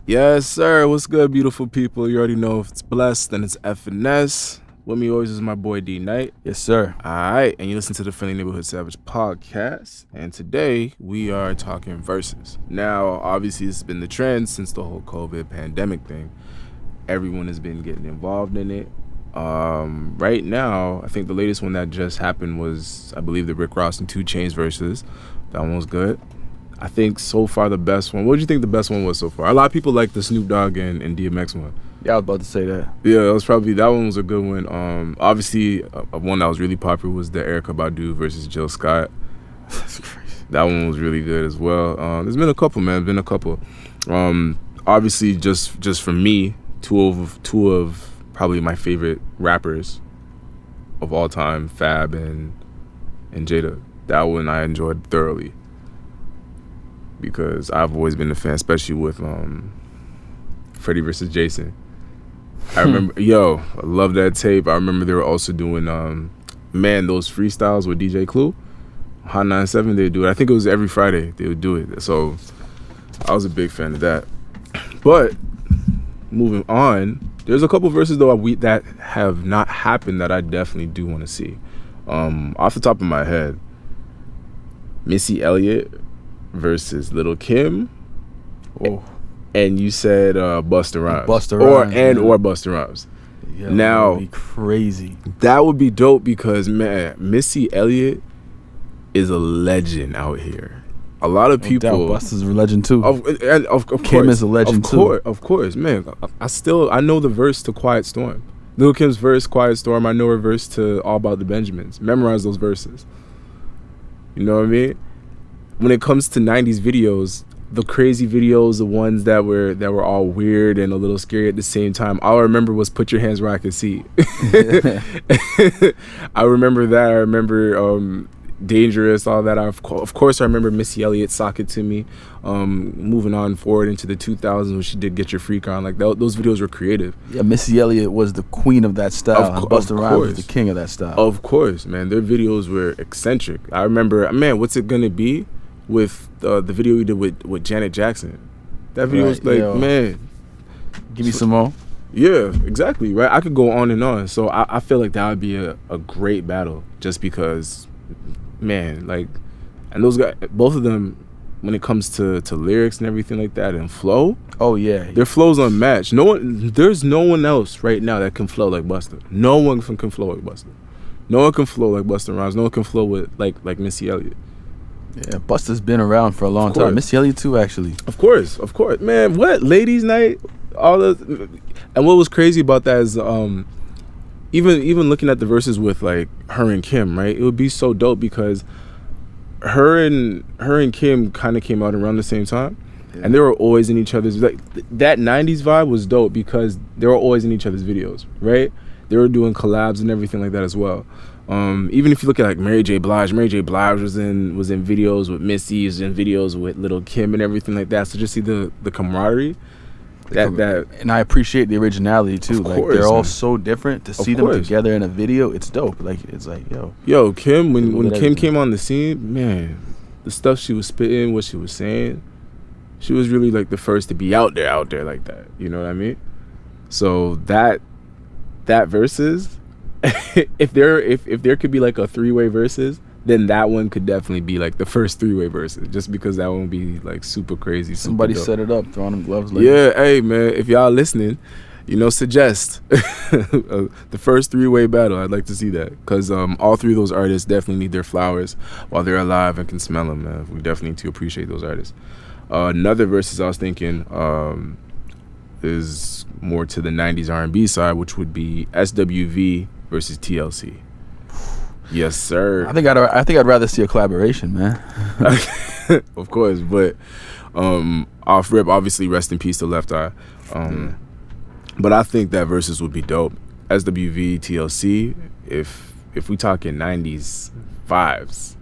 Yes, sir. What's good, beautiful people? You already know if it's blessed, then it's FNS. With me always is my boy D Knight. Yes, sir. All right, and you listen to the Friendly Neighborhood Savage podcast. And today we are talking Verzuz. Now, obviously, this has been the trend since the whole COVID pandemic thing. Everyone has been getting involved in it. Right now, I think the latest one that just happened was, I believe, the Rick Ross and 2 Chainz Verzuz. That one was good. I think so far the best one. What do you think the best one was so far? A lot of people like the Snoop Dogg and DMX one. Yeah, I was about to say that. Yeah, that one was a good one. Obviously, one that was really popular was the Erykah Badu versus Jill Scott. That's crazy. That one was really good as well. There's been a couple, man. Obviously, just for me, two of probably my favorite rappers of all time, Fab and Jada. That one I enjoyed thoroughly, because I've always been a fan, especially with Freddie versus Jason. I remember, I love that tape. I remember they were also doing, those freestyles with DJ Clue. Hot 97, they would do it. I think it was every Friday they would do it. So I was a big fan of that. But moving on, there's a couple verses though that have not happened that I definitely do want to see. Off the top of my head, Missy Elliott versus Lil' Kim. Oh. And you said Busta Rhymes. Busta Rhymes. Or Busta Rhymes. Yeah, now, that would be crazy. That would be dope because, man, Missy Elliott is a legend out here. A lot of people. Busta's a legend too. Of course. Kim is a legend too. Of course, man. I know the verse to Quiet Storm. Lil' Kim's verse, Quiet Storm. I know her verse to All About the Benjamins. Memorize those verses. You know what I mean? When it comes to 90s videos, the crazy videos, the ones that were all weird and a little scary at the same time, all I remember was Put Your Hands Where I Can See. I remember that. I remember Dangerous, all that. Of course, I remember Missy Elliott, Sock It To Me. Moving on forward into the 2000s when she did Get Your Freak On. Like, those videos were creative. Yeah, Missy Elliott was the queen of that style. And Busta Rhymes was the king of that style. Of course, man. Their videos were eccentric. I remember, man, What's It Gonna Be? With the video we did with Janet Jackson. That video was like, man. Give me some more. Yeah, exactly, right? I could go on and on. So I feel like that would be a great battle just because, man, like, and those guys, both of them, when it comes to lyrics and everything like that and flow. Oh, yeah. Their flow's unmatched. There's no one else right now that can flow like Busta. No one can flow like Busta. No one can flow like Busta Rhymes. No one can flow with like Missy Elliott. Yeah, Busta's been around for a long time. Missy Elliott too, actually. Of course, man. What ladies' night? And what was crazy about that is even looking at the verses with like her and Kim, right? It would be so dope because her and Kim kind of came out around the same time, and they were always in each other's, like, that 90s vibe was dope because they were always in each other's videos, right? They were doing collabs and everything like that as well. Even if you look at like Mary J. Blige was in videos with Missy, was in videos with Lil' Kim and everything like that. So just see the camaraderie. And I appreciate the originality too. Like, they're all so different. To see them together in a video, it's dope. Like, it's like, yo, Kim, when Kim came on the scene, man, the stuff she was spitting, what she was saying, she was really like the first to be out there like that. You know what I mean? So that versus. if there could be like a 3-way versus, then that one could definitely be like the first 3-way versus, just because that one would be like super crazy. Somebody set it up, throwing them gloves. Yeah, hey man, if y'all listening, suggest the first 3-way battle. I'd like to see that because all three of those artists definitely need their flowers while they're alive and can smell them. Man, we definitely need to appreciate those artists. Another versus I was thinking is more to the 90s R&B side, which would be SWV versus TLC. Yes, sir. I think I'd rather see a collaboration, man. Of course, but off rip, obviously, rest in peace to Left Eye. But I think that versus would be dope. SWV, TLC. If we talking 90s vibes,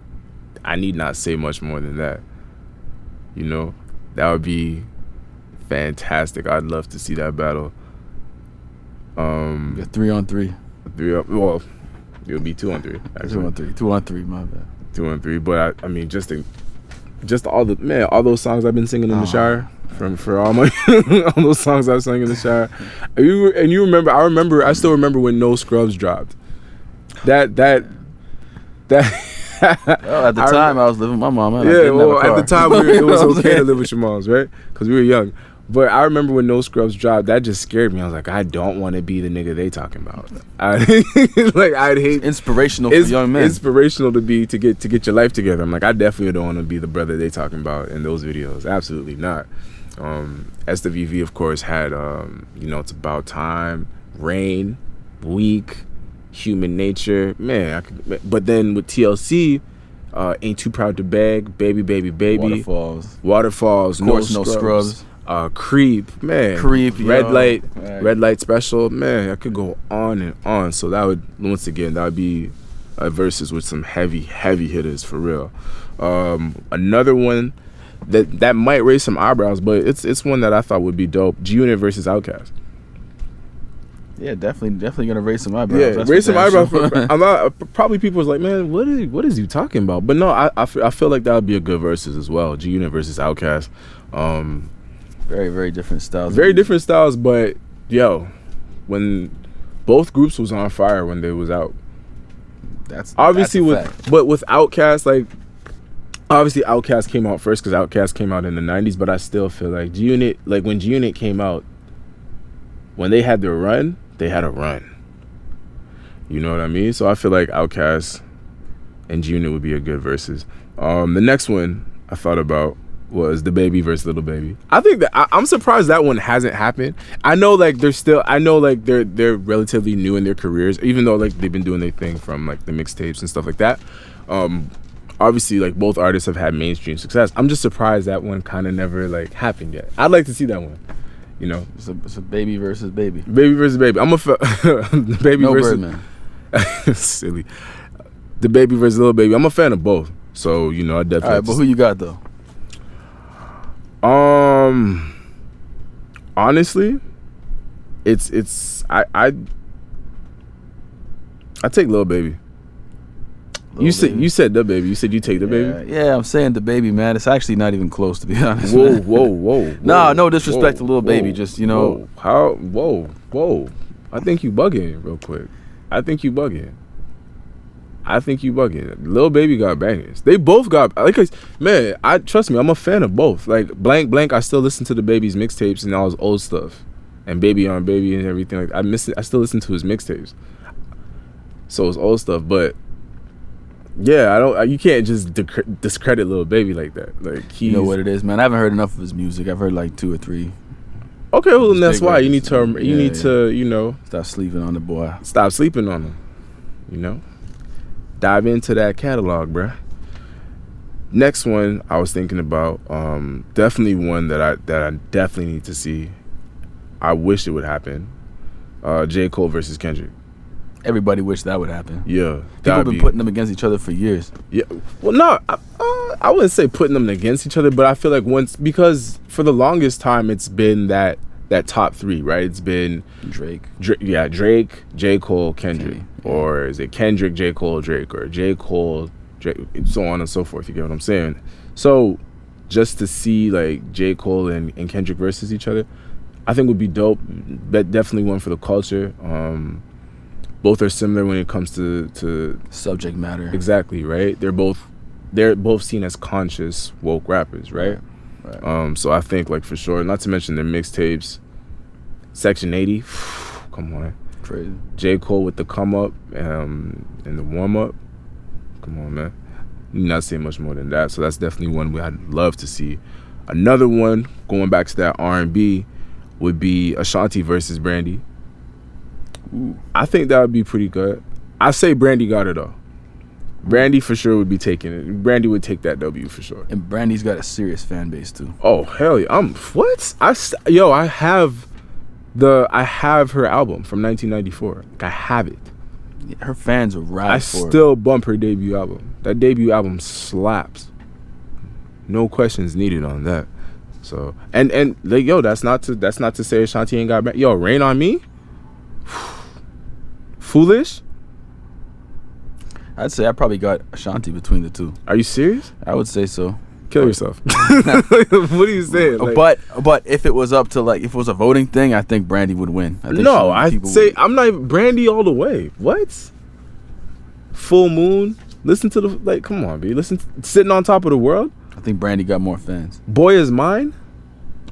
I need not say much more than that. That would be fantastic. I'd love to see that battle. 3-on-3. Well, it would be 2-on-3. 2-on-3. 2-on-3. My bad. 2-on-3. But I mean, just just all those songs I've been singing in the shower. For all my all those songs I sang in the shower. You remember, I still remember when No Scrubs dropped. That well, at the time I was living with my mom. At the time it was okay to live with your moms, right? Because we were young. But I remember when No Scrubs dropped, that just scared me. I was like, I don't want to be the nigga they talking about. I'd hate inspirational for young men. Inspirational to get your life together. I'm like, I definitely don't want to be the brother they talking about in those videos. Absolutely not. SWV of course had It's About Time, Rain, Weak, Human Nature. But then with TLC, Ain't Too Proud to Beg, Baby Baby Baby, Waterfalls, of course, No Scrubs. Creep, Red Light Special, I could go on and on. So that would be a versus with some heavy hitters for real. Another one that might raise some eyebrows, but it's one that I thought would be dope. G-Unit versus Outkast. Yeah, definitely gonna raise some eyebrows. Yeah, raise some eyebrows. Probably people was like, man, what is you talking about? But no, I feel like that would be a good versus as well. G-Unit versus Outkast. Very, very different styles. Very different styles, but when both groups was on fire when they was out. That's obviously fact. But with Outkast, obviously Outkast came out first because Outkast came out in the 90s, but I still feel like G-Unit, when G-Unit came out, when they had their run, they had a run. You know what I mean? So I feel like Outkast and G-Unit would be a good versus. The next one I thought about was the Baby versus Little Baby. I think that I'm surprised that one hasn't happened. I know they're relatively new in their careers, even though they've been doing their thing from the mixtapes and stuff like that. Obviously both artists have had mainstream success. I'm just surprised that one kind of never happened yet. I'd like to see that one. It's a Baby versus Baby. Baby versus Baby. I'm the Baby no versus Birdman. Silly. The Baby versus Little Baby. I'm a fan of both. So I definitely. All right, but who you got though? Honestly, I take Lil Baby. You said the Baby. You said you take the Baby. Yeah, I'm saying the Baby, man. It's actually not even close, to be honest. Whoa. Nah, no disrespect to Lil Baby. Just Whoa. I think you bugging real quick. I think you bugging. Lil Baby got bangers. They both got trust me, I'm a fan of both. Blank, I still listen to the Baby's mixtapes and all his old stuff, and Baby on Baby and everything. I miss it. I still listen to his mixtapes. So his old stuff, but yeah, you can't just discredit Lil Baby like that. You know what it is, man. I haven't heard enough of his music. I've heard 2 or 3. Okay, well then that's why you need to stop sleeping on the boy. Stop sleeping on him. Dive into that catalog, bruh. Next one I was thinking about, definitely one that I definitely need to see. I wish it would happen. J. Cole versus Kendrick. Everybody wished that would happen. Yeah. People have been putting them against each other for years. Yeah. Well, no, I wouldn't say putting them against each other, but I feel like because for the longest time it's been that top 3, right? It's been Drake, J. Cole, Kendrick. Or is it Kendrick, J. Cole, Drake, or J. Cole, Drake, so on and so forth, you get what I'm saying? So just to see J. Cole and Kendrick versus each other, I think would be dope. But definitely one for the culture. Both are similar when it comes to subject matter. Exactly, right? They're both seen as conscious, woke rappers, right? Right. So I think for sure, not to mention their mixtapes, Section 80, come on. Crazy. J. Cole with the come up and the warm up. Come on, man. You not say much more than that. So that's definitely one I'd love to see. Another one, going back to that R&B, would be Ashanti versus Brandy. Ooh. I think that would be pretty good. I say Brandy got it though. Brandy for sure would be taking it. Brandy would take that W for sure. And Brandy's got a serious fan base too. Oh hell yeah! What? I have her album from 1994. I have it. Yeah, her fans will ride for it. I still bump her debut album. That debut album slaps. No questions needed on that. So that's not to say Ashanti ain't got back. Rain on Me. Foolish. I'd say I probably got Ashanti between the two. Are you serious? I would say so. Kill yourself. What are you saying? Like, but if it was up to like, if it was a voting thing, I think Brandy would win. I'd say I'm not even Brandy all the way. What? Full Moon. Listen to the like. Come on, B. Listen. Sitting on Top of the World. I think Brandy got more fans. Boy Is Mine.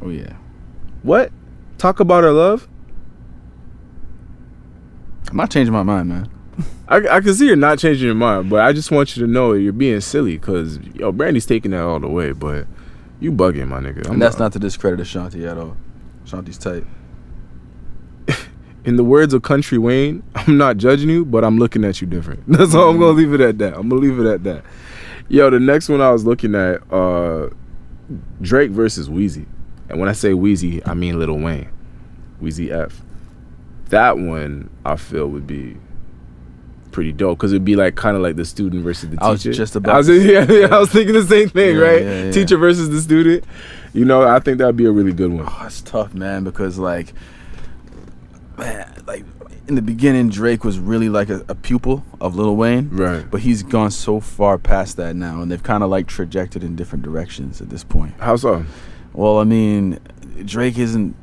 Oh yeah. What? Talk About Our Love. I'm not changing my mind, man. I can see you're not changing your mind, but I just want you to know you're being silly because Brandy's taking that all the way, but you bugging, my nigga. And that's not to discredit Ashanti at all. Ashanti's tight. In the words of Country Wayne, I'm not judging you, but I'm looking at you different. That's all. I'm gonna leave it at that. Yo, the next one I was looking at, Drake versus Weezy, and when I say Weezy, I mean Lil Wayne, Weezy F. That one I feel would be pretty dope because it'd be like kind of like the student versus the teacher. I was just about. I was thinking the same thing, right? Yeah. Teacher versus the student. You know, I think that'd be a really good one. Oh, it's tough, man, because like in the beginning, Drake was really like a pupil of Lil Wayne, right? But he's gone so far past that now, and they've kind of like trajected in different directions at this point. How so? Well, I mean, Drake isn't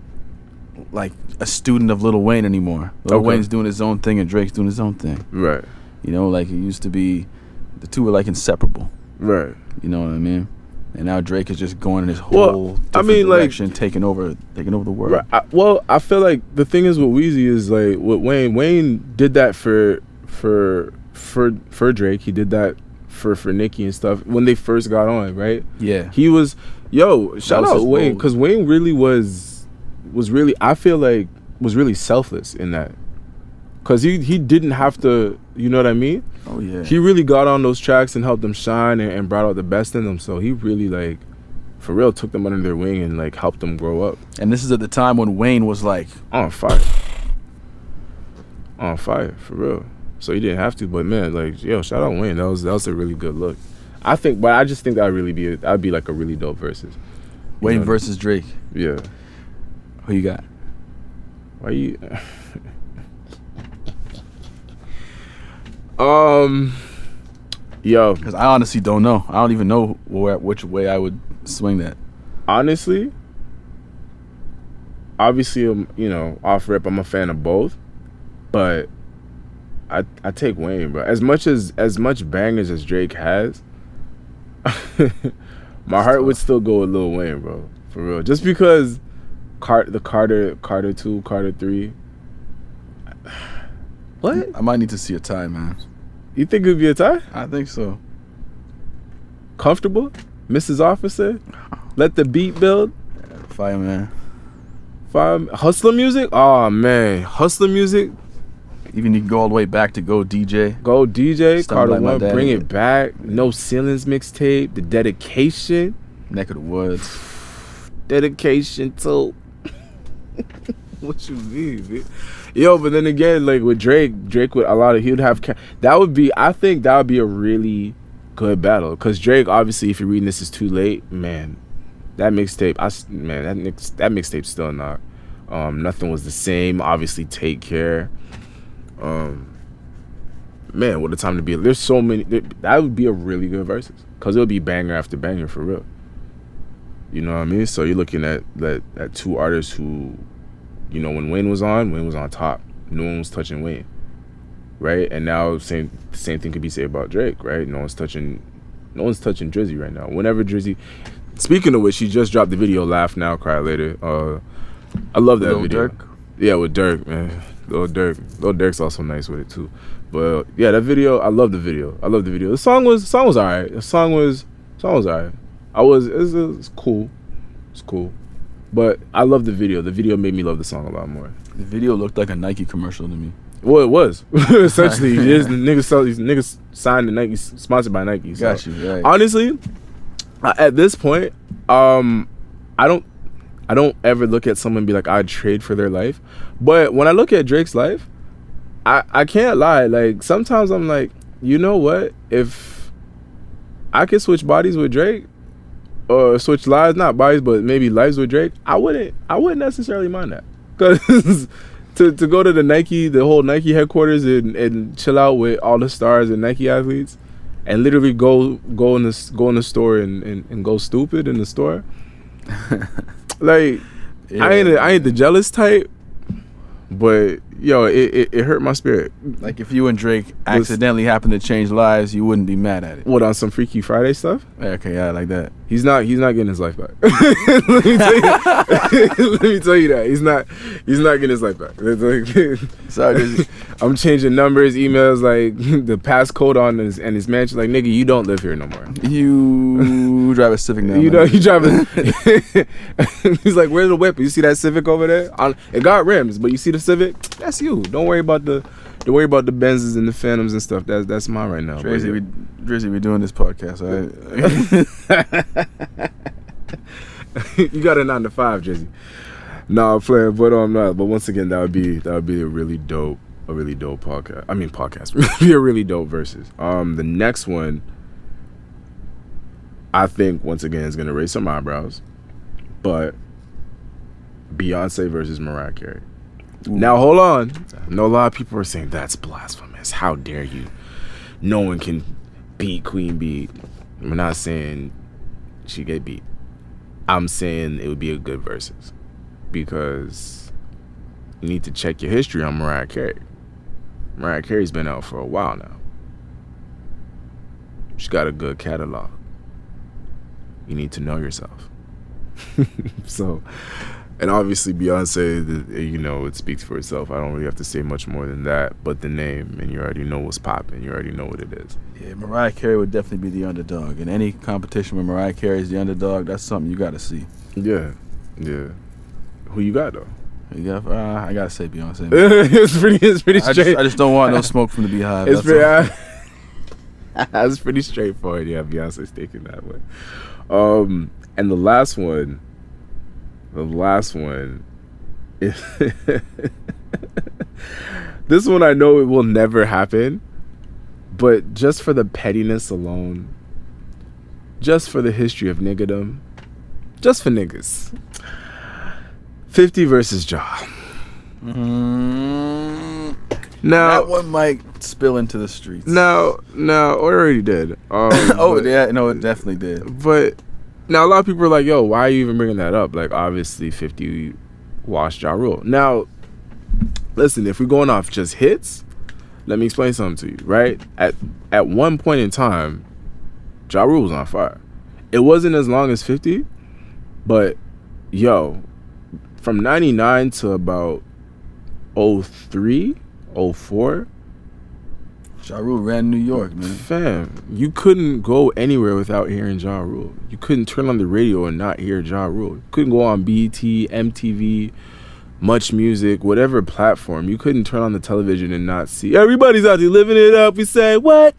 like a student of Lil Wayne anymore. Lil Wayne's doing his own thing and Drake's doing his own thing. Right. You know, like it used to be, the two were like inseparable. Right. You know what I mean? And now Drake is just going in his whole different direction, taking over the world. Right. I feel like the thing is with Weezy is like with Wayne. Wayne did that for Drake. He did that for Nicki and stuff when they first got on, right? Yeah. He was shout out Wayne because Wayne really was really, I feel like, was really selfless in that. Because he didn't have to, you know what I mean? Oh, yeah. He really got on those tracks and helped them shine and brought out the best in them. So he really, like, for real, took them under their wing and, like, helped them grow up. And this is at the time when Wayne was, like... On fire. On fire, for real. So he didn't have to, but, man, like, shout out Wayne. That was a really good look. I just think that'd be, like, a really dope versus. Wayne versus Drake. Yeah. Who you got? Why you... Because I honestly don't know. I don't even know which way I would swing that. Honestly, obviously, off rip, I'm a fan of both, but I take Wayne, bro. As much bangers as Drake has, my heart would still go with Lil Wayne, bro, for real. Just because the Carter 2, Carter 3. What? I might need to see a tie, man. You think it would be a tie? I think so. Comfortable? Mrs. Officer? Let the beat build? Fireman. Hustler music? Oh, man. Hustler music? Even you can go all the way back to Go DJ. Go DJ. Something Carter like 1. Bring it back. No Ceilings mixtape. The Dedication. Neck of the Woods. Dedication too. What you mean, man? Yo, but then again, like with Drake with a lot of, he would have, I think that would be a really good battle. Because Drake, obviously, if you're reading This Is Too Late, man, that mixtape, that mixtape's still not. Nothing Was the Same, obviously, Take Care. Man, what a time to be. There's so many, that would be a really good versus. Because it would be banger after banger, for real. You know what I mean? So you're looking at two artists who, when Wayne was on top. No one was touching Wayne, right? And now the same thing could be said about Drake, right? No one's touching Drizzy right now. Whenever Drizzy, speaking of which, he just dropped the video "Laugh Now, Cry Later." I love that video. Durk? Yeah, with Durk, man. Lil Durk's also nice with it too. But yeah, that video, I love the video. The song was alright. The song was alright. It's cool. It's cool. But I love the video. The video made me love the song a lot more. The video looked like a Nike commercial to me. Well, it was. Essentially, niggas signed to Nike, sponsored by Nike. So. Got you, right. Honestly, at this point, I don't ever look at someone and be like, I'd trade for their life. But when I look at Drake's life, I can't lie. Like, sometimes I'm like, you know what? If I could switch bodies with Drake, or switch lives, not bodies, but maybe lives with Drake, I wouldn't necessarily mind that. Because to go to the whole Nike headquarters and chill out with all the stars and Nike athletes and literally go in the store and go stupid in the store. Like, yeah, I ain't the jealous type, but yo, it hurt my spirit. Like, if you and Drake accidentally happen to change lives, you wouldn't be mad at it. What, on some Freaky Friday stuff? Yeah, okay, yeah, I like that. He's not getting his life back. Let me tell you that he's not getting his life back. Sorry, I'm changing numbers, emails, like the passcode on his mansion. Like, nigga, you don't live here no more. You drive a Civic now. You know, you drive a. He's like, where's the whip? You see that Civic over there? It got rims, but you see the Civic? That's you. Don't worry about the Benzes and the Phantoms and stuff. That's mine right now. Drizzy, we doing this podcast, all right? You got a 9 to 5, Drizzy. No, I'm playing, but but once again, that would be a really dope podcast. I mean, podcast. Would be a really dope versus. The next one, I think, once again, is gonna raise some eyebrows, but Beyonce versus Mariah Carey. Ooh. Now, hold on. I know a lot of people are saying that's blasphemous. How dare you? No one can beat Queen Bee. I'm not saying she get beat. I'm saying it would be a good versus, because you need to check your history on Mariah Carey. Mariah Carey's been out for a while now. She's got a good catalog. You need to know yourself. So, and obviously Beyonce, you know, it speaks for itself. I don't really have to say much more than that, but the name, and you already know what's popping. You already know what it is. Yeah, Mariah Carey would definitely be the underdog. In any competition where Mariah Carey is the underdog, that's something you got to see. Yeah. Who you got, though? You got, I got to say Beyonce. It's pretty straight. I just don't want no smoke from the Beehive. That's pretty straightforward. Yeah, Beyonce's taking that one. And the last one, this one I know it will never happen, but just for the pettiness alone, just for the history of niggerdom, just for niggas, 50 versus Ja. Now that one might spill into the streets. No, it already did. It definitely did. But now a lot of people are like, yo, why are you even bringing that up? Like, obviously 50 washed Ja Rule. Now, listen, if we're going off just hits, let me explain something to you, right? At one point in time, Ja Rule was on fire. It wasn't as long as 50, but yo, from 99 to about 03, 04, Ja Rule ran New York, man. Fam, you couldn't go anywhere without hearing Ja Rule. You couldn't turn on the radio and not hear Ja Rule. You couldn't go on BET, MTV, Much Music, whatever platform. You couldn't turn on the television and not see everybody's out there living it up. We say, what?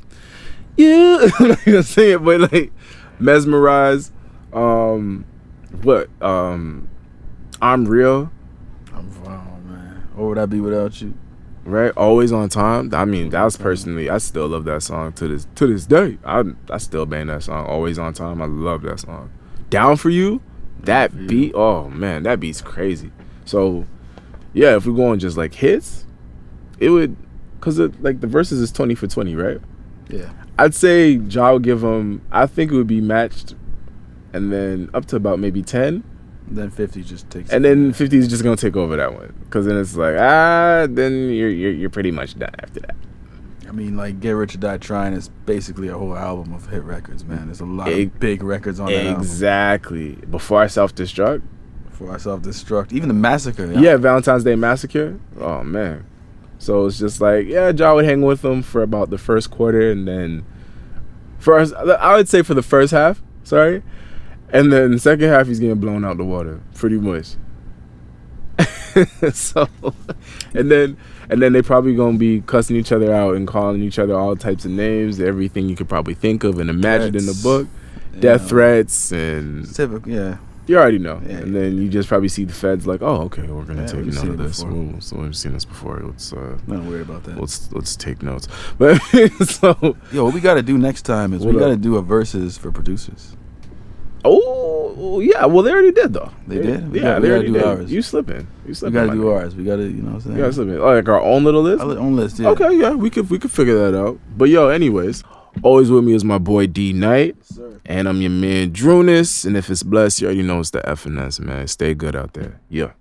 You I'm not gonna say it, but like Mesmerize, I'm Real. Wow, man. What would I be without you? Right, Always on Time. I mean, that was personally, I still love that song to this day. I still bang that song, Always on Time. I love that song. Down for You, that beat. Oh man, that beat's crazy. So, yeah, if we're going just like hits, it would, cause like the verses is 20 for 20, right? Yeah. I'd say Ja would give him. I think it would be matched, and then up to about maybe 10. Then 50 just takes. And then 50 is just gonna take over that one, because then it's like then you're pretty much done after that. I mean, like Get Rich or Die Trying is basically a whole album of hit records, man. There's a lot of big records on that album. Exactly. Before I Self-Destruct. Even the Massacre. Yeah, Valentine's Day Massacre. Oh man. So it's just like, yeah, Ja would hang with them for about the first quarter, and then I would say for the first half. Sorry. And then the second half, he's getting blown out the water, pretty much. So, and then they probably gonna be cussing each other out and calling each other all types of names, everything you could probably think of and imagine in the book, death threats and typical, yeah. You already know. Yeah, and then you just probably see the feds like, oh, okay, we're gonna take note of this. So we've seen this before. Let's not worried about that. Let's take notes. But so, yo, what we gotta do next time is we gotta do a versus for producers. Oh yeah, well they already did though. They did. They already did. Ours. You slipping. We gotta do ours. We gotta, you know what I'm saying? You gotta slip in. Oh, like our own little list. Our own list. Yeah. Okay, yeah, we could figure that out. But yo, anyways, Always with me is my boy D Knight. Yes, and I'm your man Drunis. And if it's blessed, you already know it's the FNS, man. Stay good out there. Yeah.